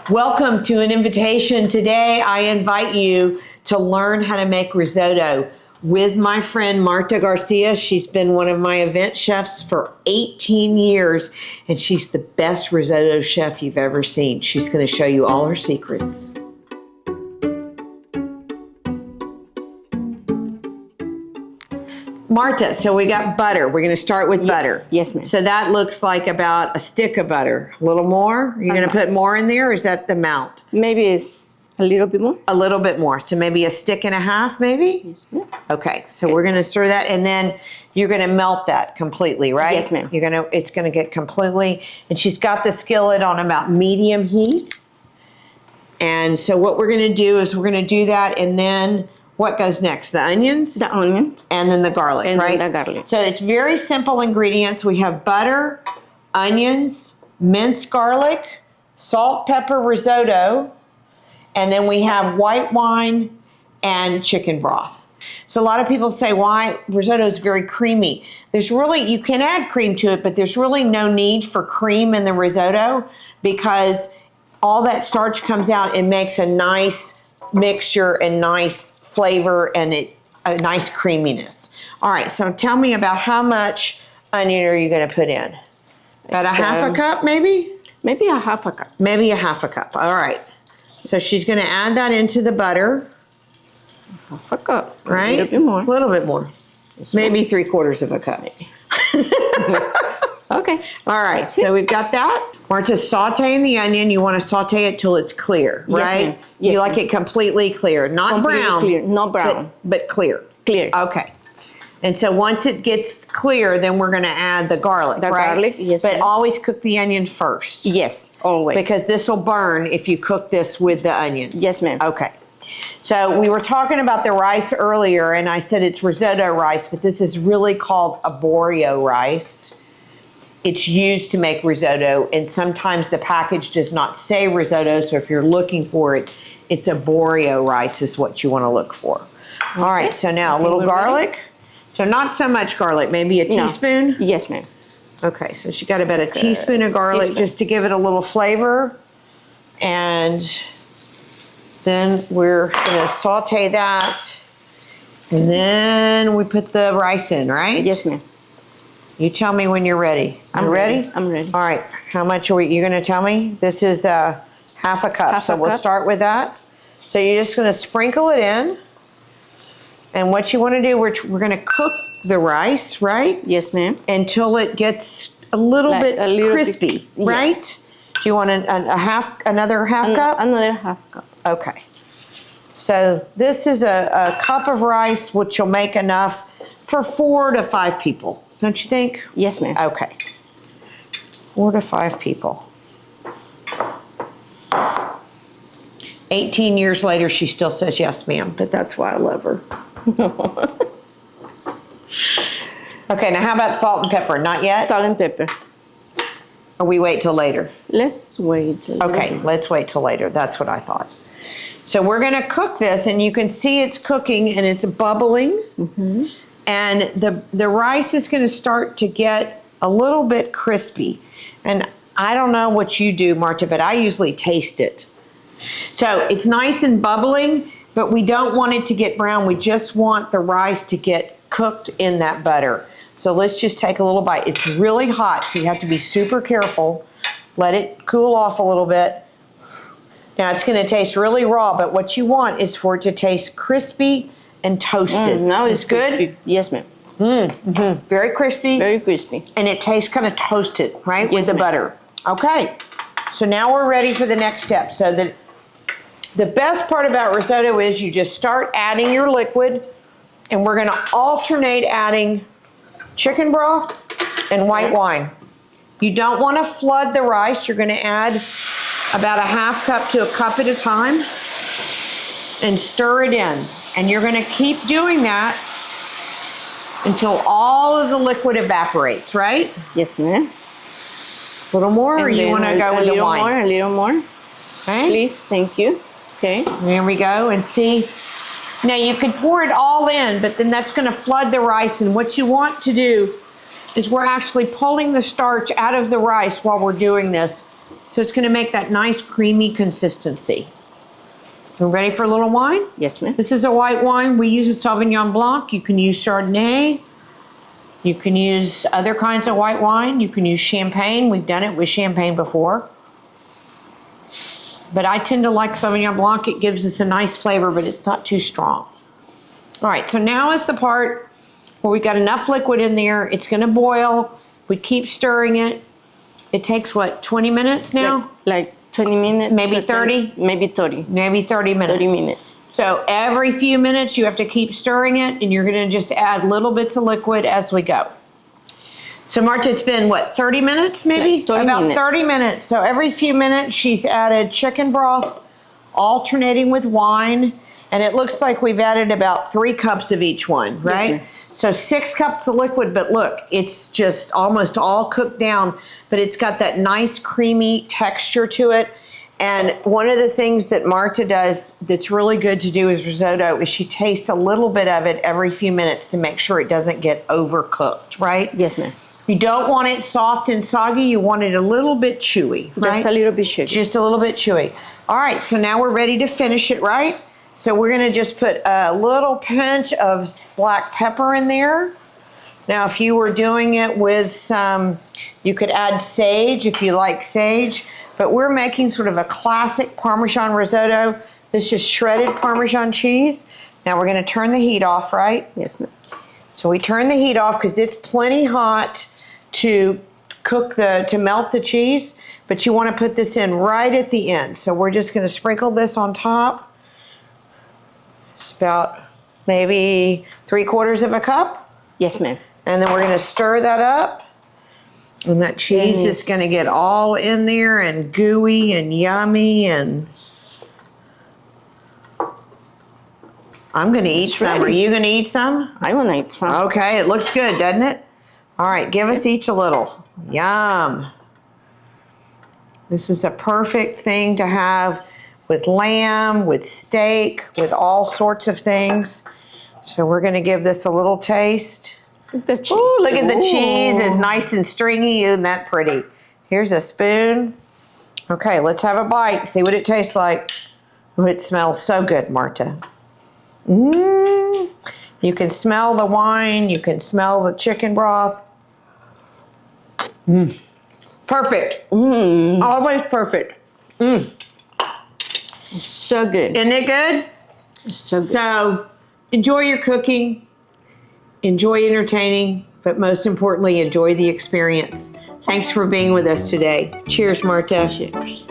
Welcome to an invitation. Today, I invite you to learn how to make risotto with my friend Marta Garcia. She's been one of my event chefs for 18 years, and she's the best risotto chef you've ever seen. She's going to show you all her secrets. Marta, so we got butter. We're going to start with butter. Yes, ma'am. So that looks like about a stick of butter. A little more? You're going to put more in there, or is that the amount? Maybe it's a little bit more. A little bit more. So maybe a stick and a half, maybe? Yes, ma'am. Okay, so we're going to stir that, and then you're going to melt that completely, right? Yes, ma'am. It's going to get completely, and she's got the skillet on about medium heat. And so what we're going to do is we're going to do that, and then what goes next? The onions? The onions. And then the garlic, and right? And the garlic. So it's very simple ingredients. We have butter, onions, minced garlic, salt, pepper, risotto, and then we have white wine and chicken broth. So a lot of people say, why? Risotto is very creamy. There's really, you can add cream to it, but there's really no need for cream in the risotto because all that starch comes out and makes a nice mixture and nice flavor and a nice creaminess. All right, so tell me about how much onion are you going to put in? About a half a cup, maybe? Maybe a half a cup. Maybe a half a cup. All right. So she's going to add that into the butter. Half a cup. Right? A little bit more. A little bit more. Yes, maybe 3/4 of a cup. Okay. All right, so we've got that. Marta's sauteing the onion. You want to saute it till it's clear, Yes, right? ma'am. Yes, you like ma'am. it completely clear, not Completely brown. clear. Not brown. But clear. Clear. Okay. And so once it gets clear, then we're going to add the garlic, The right? garlic, yes, But ma'am. always cook the onion first. Yes, always. Because this will burn if you cook this with the onions. Yes, ma'am. Okay. So we were talking about the rice earlier, and I said it's risotto rice, but this is really called arborio rice. It's used to make risotto, and sometimes the package does not say risotto, so if you're looking for it, it's arborio rice is what you want to look for. Okay. All right, so now a little garlic. Ready. So not so much garlic, maybe a teaspoon? Yes, ma'am. Okay, so she got about a teaspoon of garlic just to give it a little flavor. And then we're going to saute that. And then we put the rice in, right? Yes, ma'am. You tell me when you're ready. I'm ready. I'm ready. All right. How much are you going to tell me? This is half a cup. So we'll start with that. So you're just going to sprinkle it in. And what you want to do, we're going to cook the rice, right? Yes, ma'am. Until it gets a little bit crispy, right? Yes. Do you want another half cup? Another half cup. Okay. So this is a cup of rice, which will make enough for 4 to 5 people. Don't you think? Yes, ma'am. Okay. 4 to 5 people. 18 years later, she still says yes, ma'am, but that's why I love her. Okay, now how about salt and pepper? Not yet? Salt and pepper. Or we wait till later? Let's wait till later. Okay, let's wait till later. That's what I thought. So we're going to cook this, and you can see it's cooking, and it's bubbling. Mm-hmm. And the rice is going to start to get a little bit crispy. And I don't know what you do, Marta, but I usually taste it. So it's nice and bubbling, but we don't want it to get brown. We just want the rice to get cooked in that butter. So let's just take a little bite. It's really hot, so you have to be super careful. Let it cool off a little bit. Now it's going to taste really raw, but what you want is for it to taste crispy and toasted. Now it's good? crispy. Yes, ma'am. Mm-hmm. Very crispy. Very crispy. And it tastes kind of toasted, right? Yes, with the butter. Okay. So now we're ready for the next step. So the best part about risotto is you just start adding your liquid, and we're going to alternate adding chicken broth and white wine. You don't want to flood the rice. You're going to add about a half cup to a cup at a time and stir it in. And you're going to keep doing that until all of the liquid evaporates, right? Yes, ma'am. A little more, or you want to go with the wine? A little more. Okay. Please, thank you. Okay. There we go, and see. Now you could pour it all in, but then that's going to flood the rice. And what you want to do is we're actually pulling the starch out of the rice while we're doing this So it's gonna make that nice creamy consistency. We're ready for a little wine? Yes, ma'am. This is a white wine. We use a Sauvignon Blanc. You can use Chardonnay. You can use other kinds of white wine. You can use champagne. We've done it with champagne before. But I tend to like Sauvignon Blanc. It gives us a nice flavor, but it's not too strong. All right, so now is the part where we got enough liquid in there. It's gonna boil. We keep stirring it. It takes, what, 20 minutes now? Like 20 minutes. Maybe 30? Maybe 30. Maybe 30 minutes. 30 minutes. So every few minutes you have to keep stirring it, and you're gonna just add little bits of liquid as we go. So Marta, it's been what, 30 minutes maybe? Like 30 About minutes. 30 minutes. So every few minutes she's added chicken broth, alternating with wine, and it looks like we've added about 3 cups of each one, right? ma'am. So 6 cups of liquid, but look, it's just almost all cooked down, but it's got that nice creamy texture to it. And one of the things that Marta does that's really good to do is risotto is she tastes a little bit of it every few minutes to make sure it doesn't get overcooked, right? Yes, ma'am. You don't want it soft and soggy. You want it a little bit chewy, right? Just a little bit sugar. Just a little bit chewy. All right, so now we're ready to finish it, right? So we're gonna just put a little pinch of black pepper in there. Now, if you were doing it with some, you could add sage if you like sage, but we're making sort of a classic Parmesan risotto. This is shredded Parmesan cheese. Now we're gonna turn the heat off, right? Yes, ma'am. So we turn the heat off because it's plenty hot to to melt the cheese, but you want to put this in right at the end. So we're just going to sprinkle this on top. It's about maybe 3/4 of a cup. Yes, ma'am. And then we're going to stir that up. And that cheese is going to get all in there and gooey and yummy. And I'm going to eat some. Are you going to eat some? I want to eat some. Okay, it looks good, doesn't it? All right, give us each a little. Yum. This is a perfect thing to have with lamb, with steak, with all sorts of things. So we're going to give this a little taste. The cheese. Ooh, look at the cheese. Ooh. It's nice and stringy. Isn't that pretty? Here's a spoon. Okay, let's have a bite. See what it tastes like. Oh, it smells so good, Marta. Mmm. You can smell the wine. You can smell the chicken broth. Mmm. Perfect. Mmm. Always perfect. Mmm. So good. Isn't it good? So good. So enjoy your cooking. Enjoy entertaining, but most importantly, enjoy the experience. Thanks for being with us today. Cheers, Marta. Cheers.